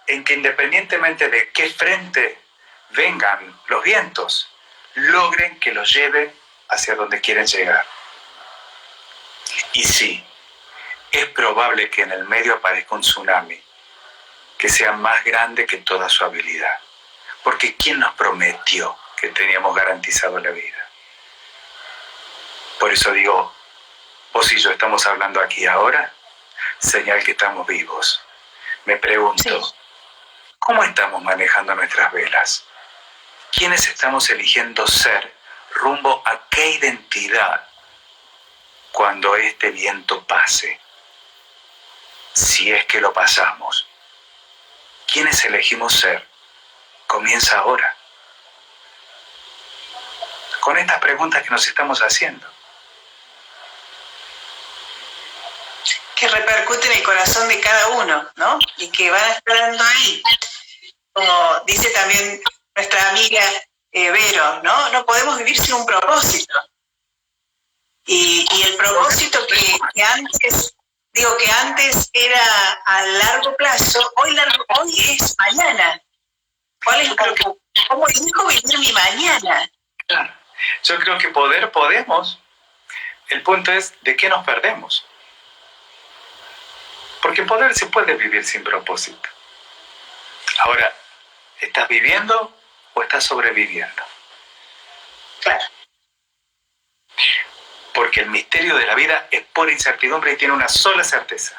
en que independientemente de qué frente vengan los vientos, logren que los lleven hacia donde quieren llegar. Y sí, es probable que en el medio aparezca un tsunami que sea más grande que toda su habilidad, porque ¿quién nos prometió que teníamos garantizado la vida? Por eso digo, vos y yo estamos hablando aquí ahora, señal que estamos vivos. Me pregunto, ¿cómo estamos manejando nuestras velas? ¿quiénes estamos eligiendo ser rumbo a qué identidad cuando este viento pase? Si es que lo pasamos. ¿Quiénes elegimos ser? Comienza ahora. Con estas preguntas que nos estamos haciendo. Que repercute en el corazón de cada uno, ¿no? Y que van esperando ahí. Como dice también nuestra amiga Vero, ¿no? No podemos vivir sin un propósito. Y el propósito que antes era a largo plazo, hoy es mañana. ¿Cómo elijo vivir mi mañana? Claro. Yo creo que podemos. El punto es de qué nos perdemos. Porque en poder se puede vivir sin propósito. Ahora, ¿estás viviendo o estás sobreviviendo? Claro. Porque el misterio de la vida es pura incertidumbre y tiene una sola certeza,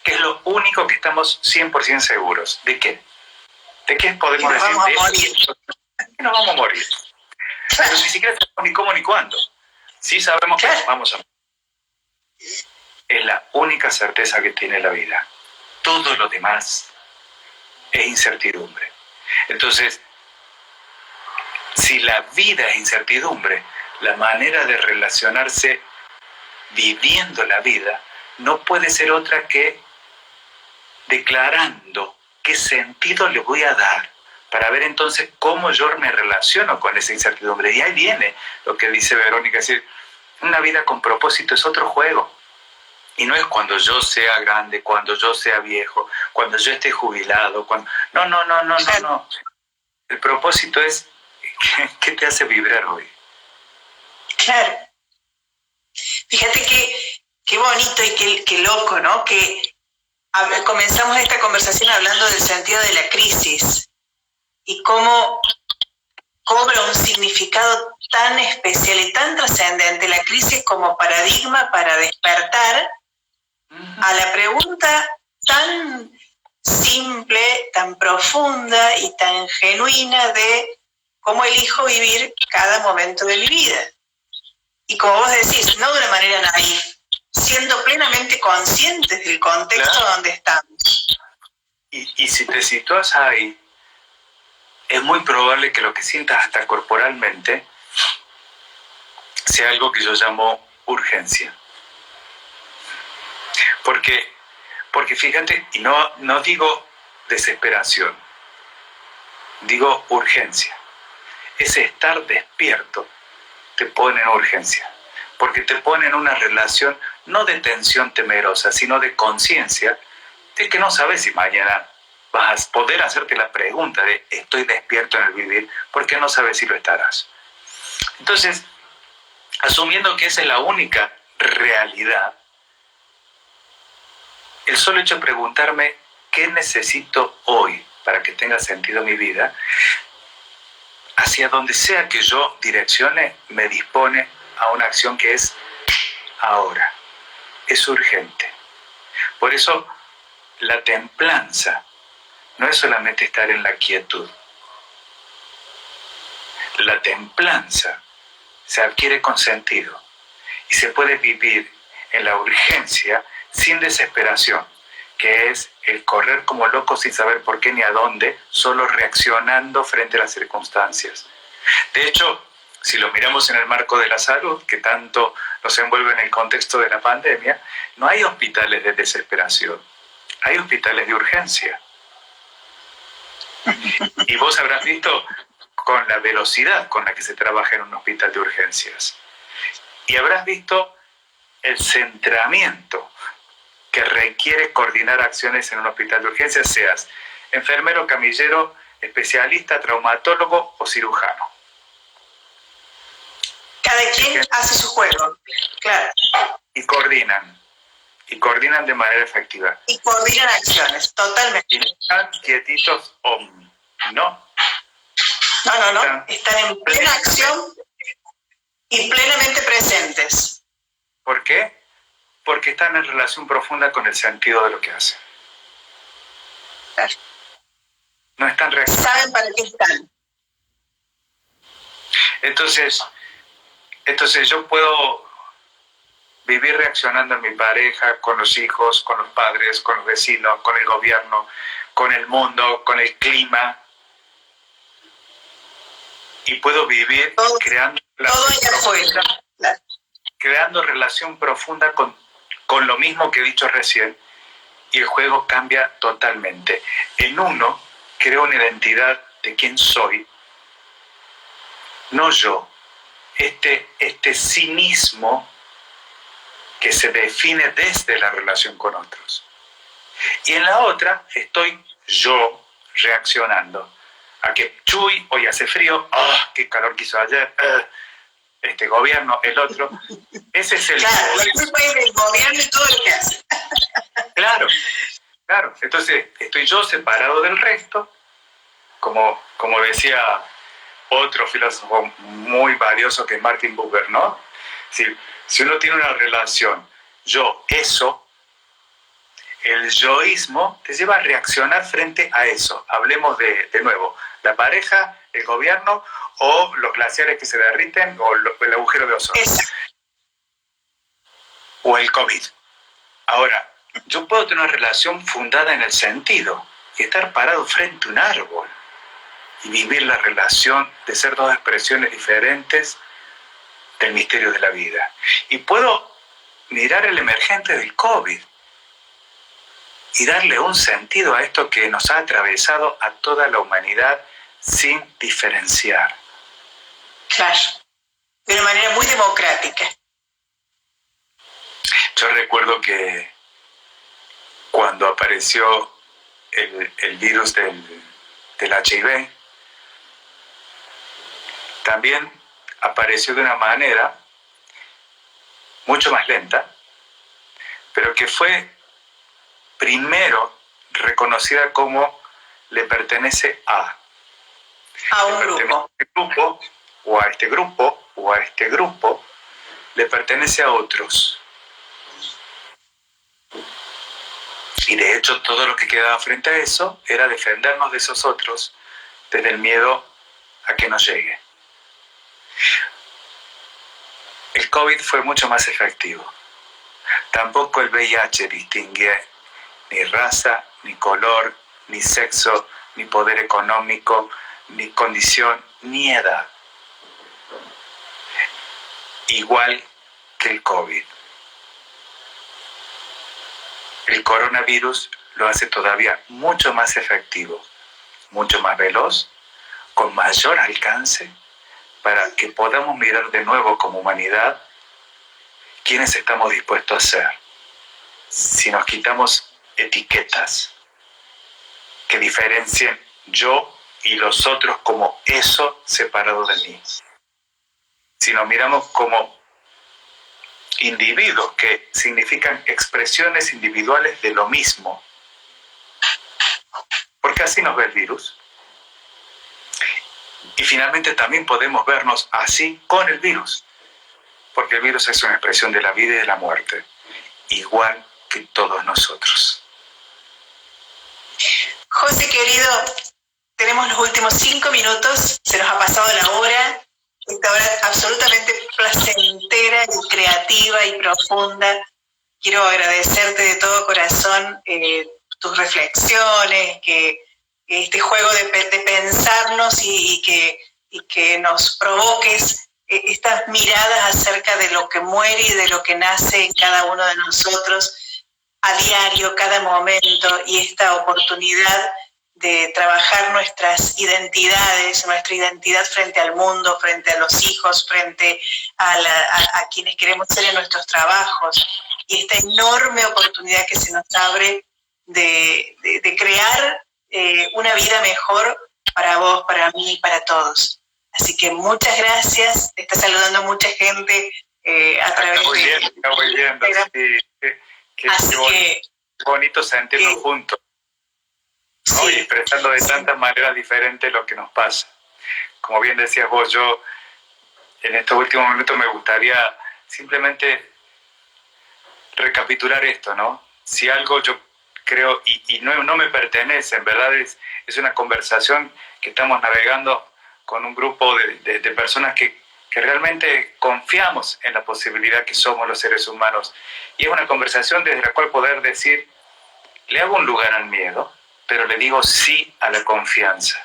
que es lo único que estamos 100% seguros. ¿De qué? ¿De qué podemos decir? Vamos a morir. Que nos vamos a morir. Pero ni siquiera sabemos ni cómo ni cuándo. Sí sabemos que nos vamos a morir. Es la única certeza que tiene la vida. Todo lo demás es incertidumbre. Entonces, si la vida es incertidumbre, la manera de relacionarse viviendo la vida no puede ser otra que declarando qué sentido le voy a dar para ver entonces cómo yo me relaciono con esa incertidumbre. Y ahí viene lo que dice Verónica, es decir, una vida con propósito es otro juego. Y no es cuando yo sea grande, cuando yo sea viejo, cuando yo esté jubilado. No. El propósito es ¿qué te hace vibrar hoy? Claro. Fíjate qué bonito y qué loco, ¿no? Que comenzamos esta conversación hablando del sentido de la crisis y cómo cobra un significado tan especial y tan trascendente la crisis como paradigma para despertar a la pregunta tan simple, tan profunda y tan genuina de cómo elijo vivir cada momento de mi vida. Y como vos decís, no de una manera naif, siendo plenamente conscientes del contexto donde estamos. Y si te sitúas ahí, es muy probable que lo que sientas hasta corporalmente sea algo que yo llamo urgencia. Porque fíjate, y no digo desesperación, digo urgencia. Ese estar despierto te pone en urgencia, porque te pone en una relación no de tensión temerosa, sino de conciencia de que no sabes si mañana vas a poder hacerte la pregunta de ¿estoy despierto en el vivir? Porque no sabes si lo estarás. Entonces, asumiendo que esa es la única realidad, el solo hecho de preguntarme ¿qué necesito hoy para que tenga sentido mi vida? Hacia donde sea que yo direccione, me dispone a una acción que es ahora. Es urgente. Por eso, la templanza no es solamente estar en la quietud. La templanza se adquiere con sentido y se puede vivir en la urgencia sin desesperación, que es el correr como loco sin saber por qué ni a dónde, solo reaccionando frente a las circunstancias. De hecho, si lo miramos en el marco de la salud, que tanto nos envuelve en el contexto de la pandemia, no hay hospitales de desesperación, hay hospitales de urgencia. Y vos habrás visto con la velocidad con la que se trabaja en un hospital de urgencias. Y habrás visto el centramiento que requiere coordinar acciones en un hospital de urgencias, seas enfermero, camillero, especialista, traumatólogo o cirujano. Cada quien hace su juego, claro. Y coordinan de manera efectiva. Y coordinan acciones, totalmente. Y no están quietitos o no. No. Están en plena acción y plenamente presentes. ¿Por qué? Porque están en relación profunda con el sentido de lo que hacen. Claro. No están reaccionando. Saben para qué están. Entonces yo puedo vivir reaccionando en mi pareja, con los hijos, con los padres, con los vecinos, con el gobierno, con el mundo, con el clima. Y puedo vivir creando relación profunda con lo mismo que he dicho recién, y el juego cambia totalmente. En uno creo una identidad de quién soy, no yo, este cinismo que se define desde la relación con otros. Y en la otra estoy yo reaccionando a que, chuy, hoy hace frío, qué calor que hizo ayer, este gobierno, el otro. Ese es el... Claro, la culpa es del gobierno y todo lo que hace. Claro. Entonces, estoy yo separado del resto, como decía otro filósofo muy valioso que es Martin Buber, ¿no? Si uno tiene una relación yo-eso, el yoísmo te lleva a reaccionar frente a eso. Hablemos de nuevo, la pareja, el gobierno o los glaciares que se derriten o el agujero de ozono. O el COVID. Ahora, yo puedo tener una relación fundada en el sentido y estar parado frente a un árbol y vivir la relación de ser dos expresiones diferentes del misterio de la vida. Y puedo mirar el emergente del COVID y darle un sentido a esto que nos ha atravesado a toda la humanidad sin diferenciar. Claro, de una manera muy democrática. Yo recuerdo que cuando apareció el virus del HIV, también apareció de una manera mucho más lenta, pero que fue primero reconocida como le pertenece a un grupo. O a este grupo, o a este grupo, le pertenece a otros. Y de hecho todo lo que quedaba frente a eso era defendernos de esos otros desde el miedo a que nos llegue. El COVID fue mucho más efectivo. Tampoco el VIH distingue ni raza, ni color, ni sexo, ni poder económico, ni condición, ni edad. Igual que el COVID. El coronavirus lo hace todavía mucho más efectivo, mucho más veloz, con mayor alcance, para que podamos mirar de nuevo como humanidad quiénes estamos dispuestos a ser. Si nos quitamos etiquetas que diferencien yo y los otros como eso separado de mí. Si nos miramos como individuos que significan expresiones individuales de lo mismo, porque así nos ve el virus. Y finalmente también podemos vernos así con el virus, porque el virus es una expresión de la vida y de la muerte, igual que todos nosotros. José, querido, tenemos los últimos 5 minutos, se nos ha pasado la hora, esta hora absolutamente placentera y creativa y profunda. Quiero agradecerte de todo corazón tus reflexiones, que este juego de pensarnos y que nos provoques estas miradas acerca de lo que muere y de lo que nace en cada uno de nosotros a diario, cada momento, y esta oportunidad de trabajar nuestras identidades, nuestra identidad frente al mundo, frente a los hijos, frente a quienes queremos ser en nuestros trabajos, y esta enorme oportunidad que se nos abre de crear una vida mejor para vos, para mí, para todos. Así que muchas gracias. Está saludando mucha gente a través de... Está muy bien. Qué bonito sentirnos juntos, ¿no? Sí, y expresando de tantas maneras diferentes lo que nos pasa. Como bien decías vos, yo en estos últimos minutos me gustaría simplemente recapitular esto, ¿no? Si algo yo creo, y no me pertenece, en verdad es una conversación que estamos navegando con un grupo de personas que realmente confiamos en la posibilidad que somos los seres humanos. Y es una conversación desde la cual poder decir, le hago un lugar al miedo, pero le digo sí a la confianza.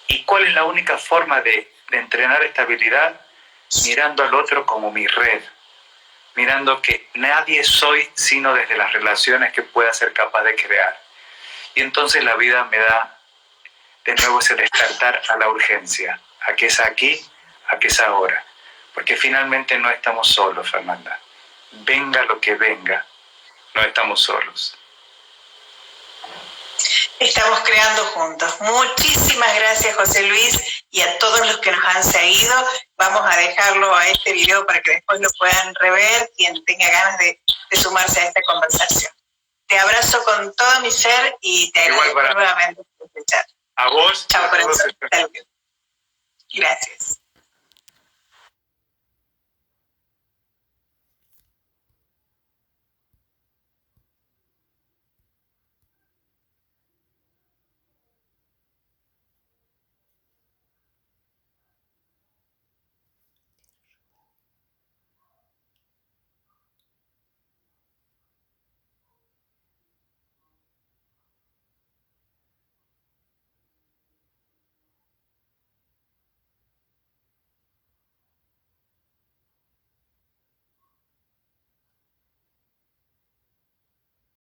¿Y cuál es la única forma de entrenar esta habilidad? Mirando al otro como mi red, mirando que nadie soy sino desde las relaciones que pueda ser capaz de crear. Y entonces la vida me da de nuevo ese despertar a la urgencia, a que es aquí, a que es ahora. Porque finalmente no estamos solos, Fernanda. Venga lo que venga, no estamos solos. Estamos creando juntos. Muchísimas gracias, José Luis, y a todos los que nos han seguido. Vamos a dejarlo a este video para que después lo puedan rever, quien tenga ganas de sumarse a esta conversación. Te abrazo con todo mi ser y te agradezco nuevamente por escuchar. A vos. Chao, corazón. Gracias.